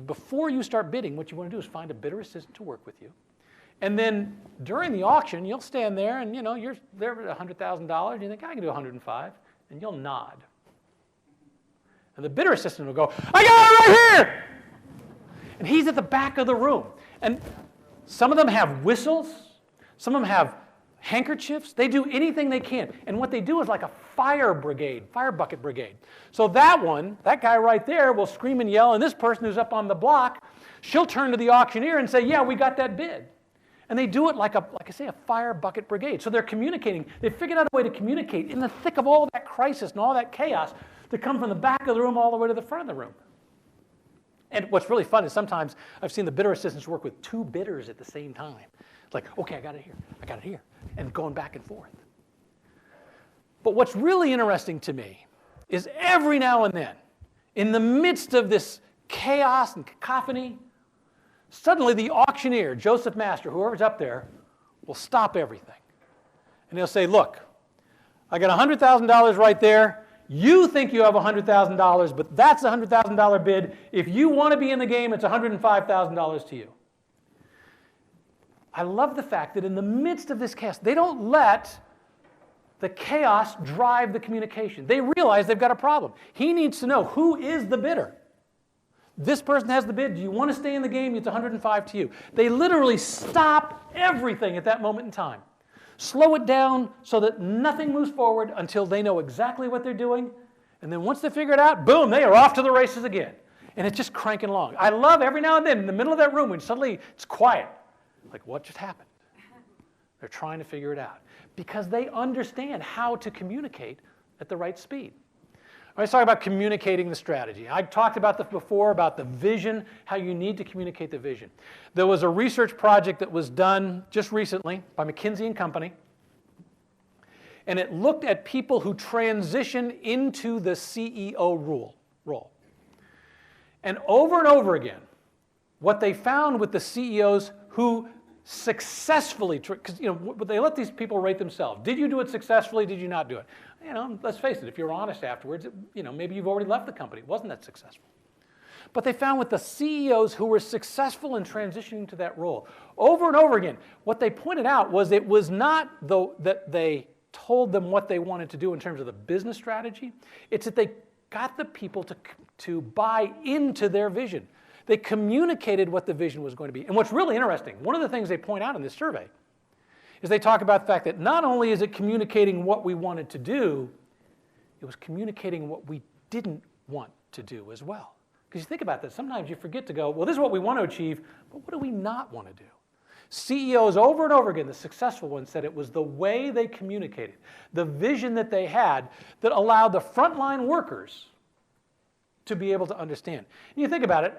before you start bidding, what you want to do is find a bidder assistant to work with you. And then during the auction, you'll stand there and you're there at $100,000. You think, I can do 105, and you'll nod. And the bidder assistant will go, I got it right here! And he's at the back of the room. And some of them have whistles. Some of them have handkerchiefs. They do anything they can. And what they do is like a fire bucket brigade. So that guy right there will scream and yell, and this person who's up on the block, she'll turn to the auctioneer and say, yeah, we got that bid. And they do it like I say, a fire bucket brigade. So they're communicating. They've figured out a way to communicate in the thick of all that crisis and all that chaos to come from the back of the room all the way to the front of the room. And what's really fun is sometimes I've seen the bidder assistants work with 2 bidders at the same time. It's like, okay, I got it here, I got it here, and going back and forth. But what's really interesting to me is every now and then, in the midst of this chaos and cacophony, suddenly the auctioneer, Joseph Master, whoever's up there, will stop everything. And he'll say, look, I got $100,000 right there. You think you have $100,000, but that's a $100,000 bid. If you want to be in the game, it's $105,000 to you. I love the fact that in the midst of this chaos, they don't let the chaos drive the communication. They realize they've got a problem. He needs to know who is the bidder. This person has the bid. Do you want to stay in the game? It's 105 to you. They literally stop everything at that moment in time. Slow it down so that nothing moves forward until they know exactly what they're doing. And then once they figure it out, boom, they are off to the races again. And it's just cranking along. I love every now and then in the middle of that room when suddenly it's quiet. Like, what just happened? They're trying to figure it out because they understand how to communicate at the right speed. Let's talk about communicating the strategy. I talked about this before, about the vision, how you need to communicate the vision. There was a research project that was done just recently by McKinsey & Company, and it looked at people who transition into the CEO role. And over again, what they found with the CEOs who successfully, because they let these people rate themselves. Did you do it successfully? Did you not do it? Let's face it, if you're honest afterwards, maybe you've already left the company. It wasn't that successful. But they found with the CEOs who were successful in transitioning to that role, over and over again, what they pointed out was it was not that they told them what they wanted to do in terms of the business strategy. It's that they got the people to buy into their vision. They communicated what the vision was going to be. And what's really interesting, one of the things they point out in this survey is they talk about the fact that not only is it communicating what we wanted to do, it was communicating what we didn't want to do as well. Because you think about this, sometimes you forget to go, well, this is what we want to achieve, but what do we not want to do? CEOs over and over again, the successful ones, said it was the way they communicated, the vision that they had that allowed the frontline workers to be able to understand. And you think about it,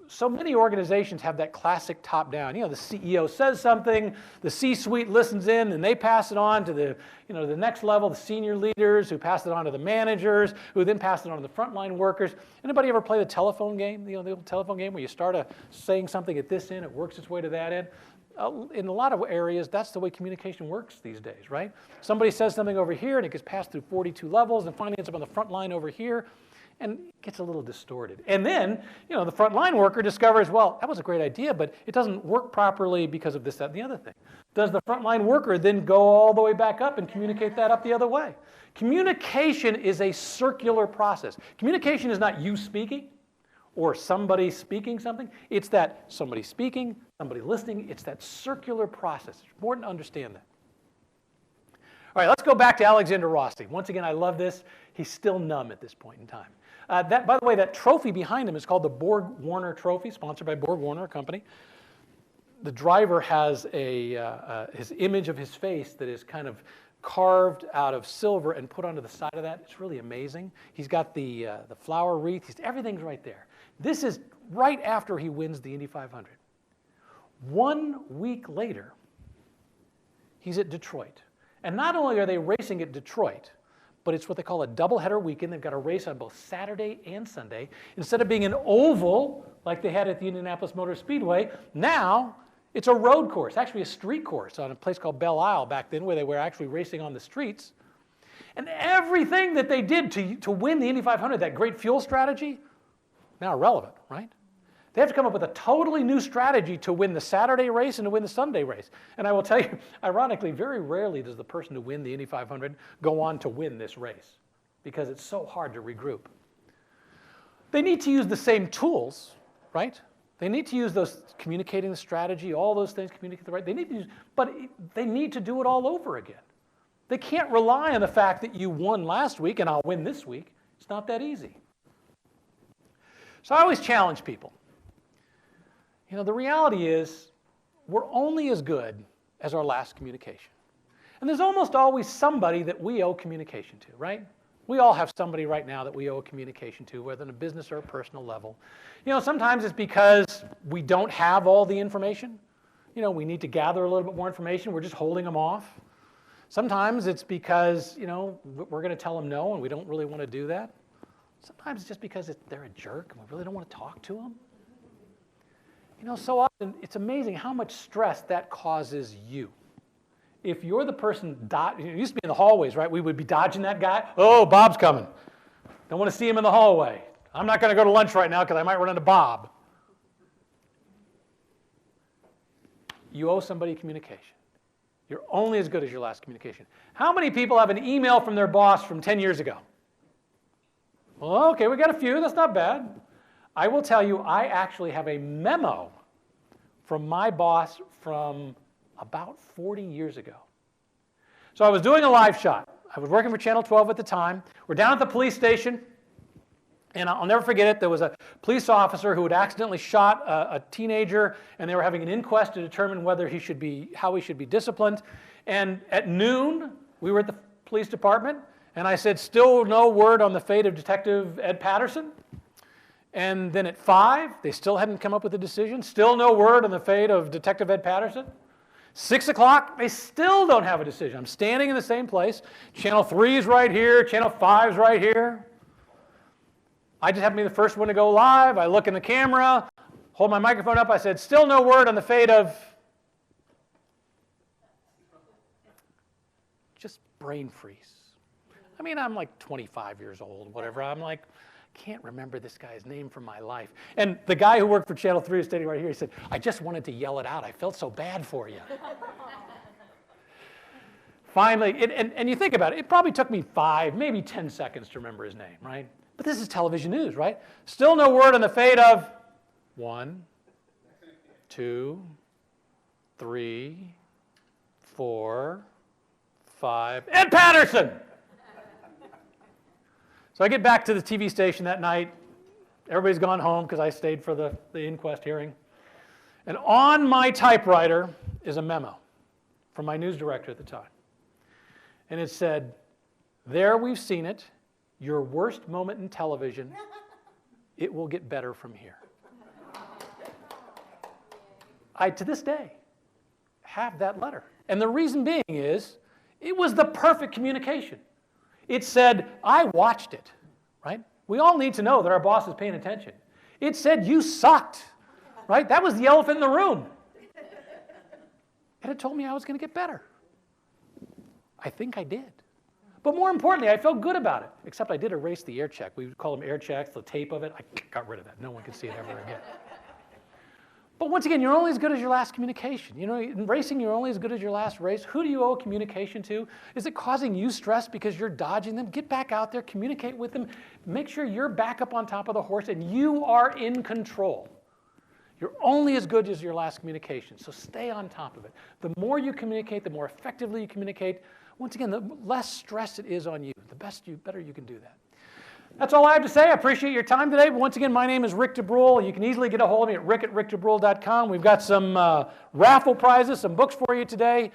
so many organizations have that classic top-down. The CEO says something, the C-suite listens in, and they pass it on to the next level, the senior leaders, who pass it on to the managers, who then pass it on to the frontline workers. Anybody ever play the telephone game? The old telephone game where you start saying something at this end, it works its way to that end. In a lot of areas, that's the way communication works these days, right? Somebody says something over here, and it gets passed through 42 levels, and finally ends up on the front line over here. And it gets a little distorted. And then, the frontline worker discovers, well, that was a great idea, but it doesn't work properly because of this, that, and the other thing. Does the frontline worker then go all the way back up and communicate that up the other way? Communication is a circular process. Communication is not you speaking or somebody speaking something. It's that somebody speaking, somebody listening. It's that circular process. It's important to understand that. All right, let's go back to Alexander Rossi. Once again, I love this. He's still numb at this point in time. By the way, that trophy behind him is called the Borg-Warner Trophy, sponsored by Borg-Warner, a company. The driver has his image of his face that is kind of carved out of silver and put onto the side of that. It's really amazing. He's got the flower wreath. Everything's right there. This is right after he wins the Indy 500. 1 week later, he's at Detroit. And not only are they racing at Detroit, but it's what they call a doubleheader weekend. They've got a race on both Saturday and Sunday. Instead of being an oval like they had at the Indianapolis Motor Speedway, now it's a road course, actually a street course on a place called Belle Isle back then where they were actually racing on the streets. And everything that they did to win the Indy 500, that great fuel strategy, now irrelevant, right? They have to come up with a totally new strategy to win the Saturday race and to win the Sunday race. And I will tell you, ironically, very rarely does the person who win the Indy 500 go on to win this race because it's so hard to regroup. They need to use the same tools, right? They need to use those, communicating the strategy, all those things, communicate the right. They need to use, but they need to do it all over again. They can't rely on the fact that you won last week and I'll win this week. It's not that easy. So I always challenge people. The reality is we're only as good as our last communication. And there's almost always somebody that we owe communication to, right? We all have somebody right now that we owe a communication to, whether on a business or a personal level. Sometimes it's because we don't have all the information. we need to gather a little bit more information. We're just holding them off. Sometimes it's because, we're going to tell them no and we don't really want to do that. Sometimes it's just because they're a jerk and we really don't want to talk to them. So often it's amazing how much stress that causes you. If you're the person, it used to be in the hallways, right? We would be dodging that guy. Oh, Bob's coming. Don't want to see him in the hallway. I'm not going to go to lunch right now because I might run into Bob. You owe somebody communication. You're only as good as your last communication. How many people have an email from their boss from 10 years ago? Well, okay, we got a few. That's not bad. I will tell you, I actually have a memo from my boss from about 40 years ago. So I was doing a live shot. I was working for Channel 12 at the time. We're down at the police station, and I'll never forget it. There was a police officer who had accidentally shot a teenager, and they were having an inquest to determine whether how he should be disciplined. And at noon, we were at the police department, and I said, still no word on the fate of Detective Ed Patterson. And then at 5, they still hadn't come up with a decision. Still no word on the fate of Detective Ed Patterson. 6 o'clock, they still don't have a decision. I'm standing in the same place. Channel 3 is right here. Channel 5 is right here. I just happen to be the first one to go live. I look in the camera, hold my microphone up. I said, still no word on the fate of... Just brain freeze. I mean, I'm like 25 years old, whatever. I'm like... can't remember this guy's name from my life. And the guy who worked for Channel 3 is standing right here. He said, I just wanted to yell it out. I felt so bad for you. Finally, and you think about it, it probably took me 5, maybe 10 seconds to remember his name, right? But this is television news, right? Still no word on the fate of 1, 2, 3, 4, 5, Ed Patterson! So I get back to the TV station that night. Everybody's gone home because I stayed for the inquest hearing. And on my typewriter is a memo from my news director at the time. And it said, there we've seen it, your worst moment in television. It will get better from here. I, to this day, have that letter. And the reason being is, it was the perfect communication. It said, I watched it, right? We all need to know that our boss is paying attention. It said, you sucked, right? That was the elephant in the room. And it told me I was going to get better. I think I did. But more importantly, I felt good about it, except I did erase the air check. We would call them air checks, the tape of it. I got rid of that. No one could see it ever again. But once again, you're only as good as your last communication. In racing, you're only as good as your last race. Who do you owe communication to? Is it causing you stress because you're dodging them? Get back out there, communicate with them. Make sure you're back up on top of the horse and you are in control. You're only as good as your last communication, so stay on top of it. The more you communicate, the more effectively you communicate. Once again, the less stress it is on you, the better you can do that. That's all I have to say. I appreciate your time today. But once again, my name is Rick DeBrule. You can easily get a hold of me at rick@rickdebrule.com. We've got some raffle prizes, some books for you today.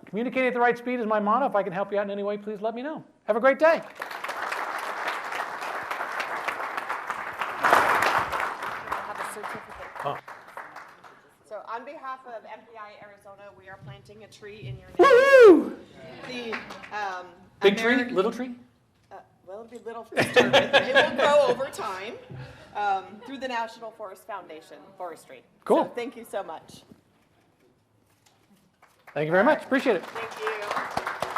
Communicating at the right speed is my motto. If I can help you out in any way, please let me know. Have a great day. Have a certificate. Oh. So on behalf of MPI Arizona, we are planting a tree in your name. Woo! The Big tree? Little tree? Well, it'll be little. It will grow over time through the National Forest Foundation Forestry. Cool. So thank you so much. Thank you very much. Appreciate it. Thank you.